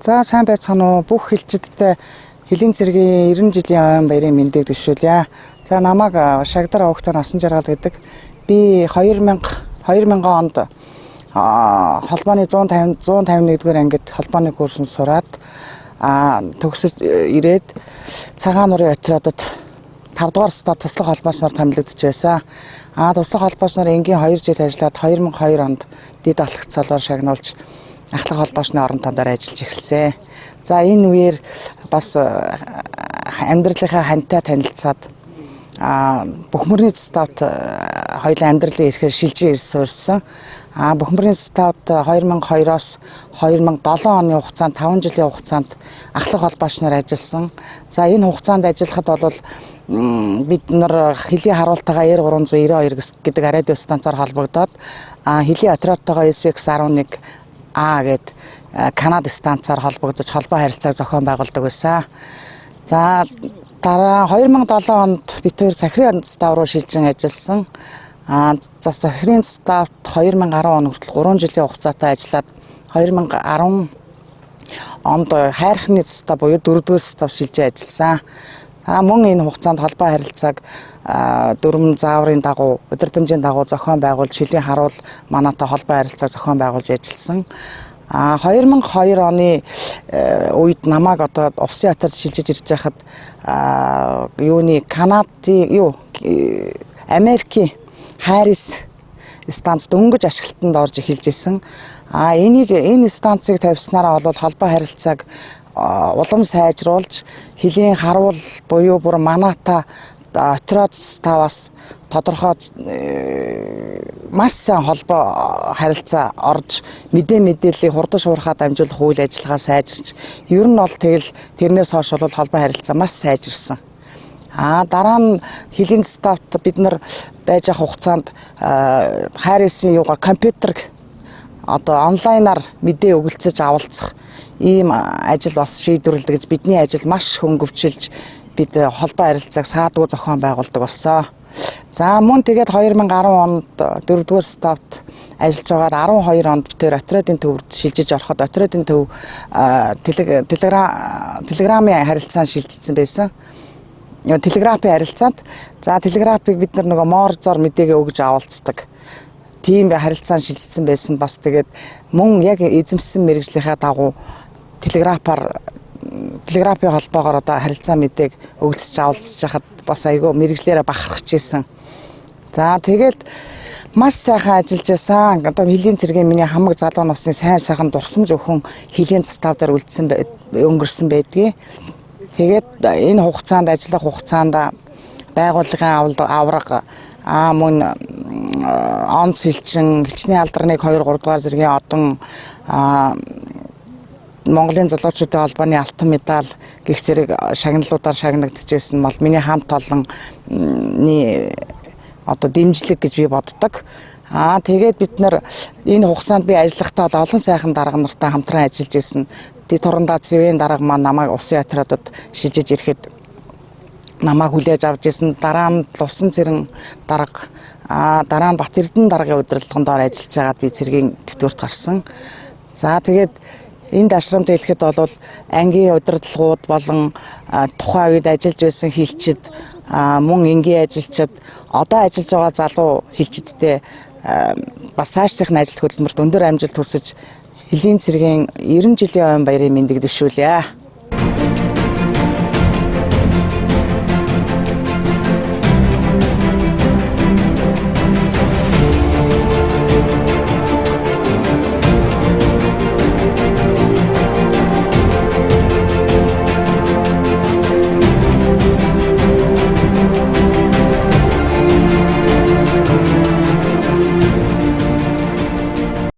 За сайн байцгаана уу бүх хэлчидтэй Хэлийн цэргийн 90 жилийн ойн баярын мэндийг төшөөлье. За намайг Шагдар Овогтой Насан Жаргал гэдэг. Би 2000 онд холбооны 151-р ангид холбооны курсанд сураад төгсөж ирээд Цагаан нуурын отрядад 5 дугаар став туслах холбооч нар томилогдож байсан. Туслах холбооч нар энгийн 2 жил ажиллаад 2002 онд Дид алхах цалуур шагнуулж ахлах холбоочны орон тандаар ажиллаж эхэлсэн. За энэ үеэр бас амьдралынхаа хантай танилцаад Бөхмөрний ставт хоёулаа амьдралын ихээр шилжиж суурьсан. Бөхмөрний ставт 2002-оос 2007 оны хугацаанд 5 жилийн хугацаанд ахлах холбооч нар ажилласан. За энэ хугацаанд ажиллахад бол бид нар Хэлийн харуултайгаа R392 гэдэг радио станцаар холбогдоод Хэлийн отрядтайгаа SBX11 гэд Канада станцаар холбогдож холбоо харилцааг зохион байгуулдаг байсан. За дараа 2007 онд бид хоёр Сахарын став руу шилжин ажилласан. За Сахарын ставт 2010 он хүртэл 3 жилийн хугацаатай ажиллаад 2010 онд хайрхны став буюу 4-р став шилжиж ажилласан. Мөн энэ хугацаанд холбоо харилцааг дөрвөн зааврын дагуу удирдамжийн дагуу зохион байгуулж Хэлийн харуул манайтай холбоо харилцааг зохион байгуулж ажилласан. 2002 оны үед намайг одоо Увсын хотод шилжиж ирж байхад Америкийн Харрис станц дөнгөж ашиглалтанд орж эхэлж исэн. Энэ станцыг тавьснараа бол холбоо харилцааг улам сайжруулж Хэлийн харуул буюу бүр манайтай отряд ставаас тодорхой маш сайн холбоо харилцаа орж мэдээллийг хурдан шуурхаад амжуулах үйл ажиллагаа сайжирч ер нь бол тэгэл тэрнээс хойш бол холбоо харилцаа маш сайжирсан. Дараа нь Хэлийн ставт бид нар байж ах хугацаанд Харрисын компьютер одоо онлайнаар мэдээ өгөлцөж авалцах ийм ажил бас шийдвэрлэдэг гэж бидний ажил маш хөнгөвчилж бид холбоо харилцааг саадгүй зохион байгуулдаг болсон. За мөн тэгээд 2010 онд 4-р ставт ажиллаж байгаад 12 онд бид тэр отрядын төвд шилжиж ороход отрядын төв телеграмын харилцаанд шилжижсэн байсан. Телеграфын харилцаанд телеграфыг бид нар нөгөө морзоор мэдээгээ өгж авалцдаг. Тийм харилцаанд шилжижсэн байсан. Бас тэгээд мөн яг эзэмссэн мэргэжлийнхаа дагуу телеграфын холбоогоор одоо харилцаа мэдээг өгөлцөж авалцж хахад бас айгүй мэргэжлээрээ бахархаж исэн. За тэгээд маш сайхан ажиллаж байсан. Одоо Хэлийн цэргийн миний хамаг залуу насны сайхан дурсамж өхөн Хэлийн застав дээр өнгөрсөн байдгийг. Тэгээд энэ хугацаанд ажиллах хугацаанд байгууллагын авраг мөн он сэлчин хичнээн алдарныг 2-3 дугаар зэргийн одон Монголын залуучуудын холбооны алтан медаль гэх зэрэг шагналуудаар шагнагдж байсан бол миний хамт олонны одоо дэмжлэг гэж би боддог. Тэгээд бид нар энэ хугацаанд би ажиллахдаа олон сайхан дарга нартай хамтран ажиллаж байсан. Дэд турандаа цэвэн дарга маань намайг Увсын отрядад шилжиж ирэхэд намайг хүлээж авч ирсэн. Дараа нь Лувсан цэрэн дарга, дараа нь Бат Эрдэнэ даргын удирдлагын доор ажиллаж байгаад би цэргийн тэтгэврт гарсан. За тэгээд энд ашрамд хэлэхэд бол ангийн удирдлагууд болон тухайн үед ажиллаж байсан хэлчид мөн энгийн ажилчид одоо ажиллаж байгаа залуу хэлчидтэй бас цаашдын ажил хөдөлмөрт өндөр амжилт хүсэж Хэлийн цэргийн 90 жилийн ойн баярын мэндийг дэвшүүлье.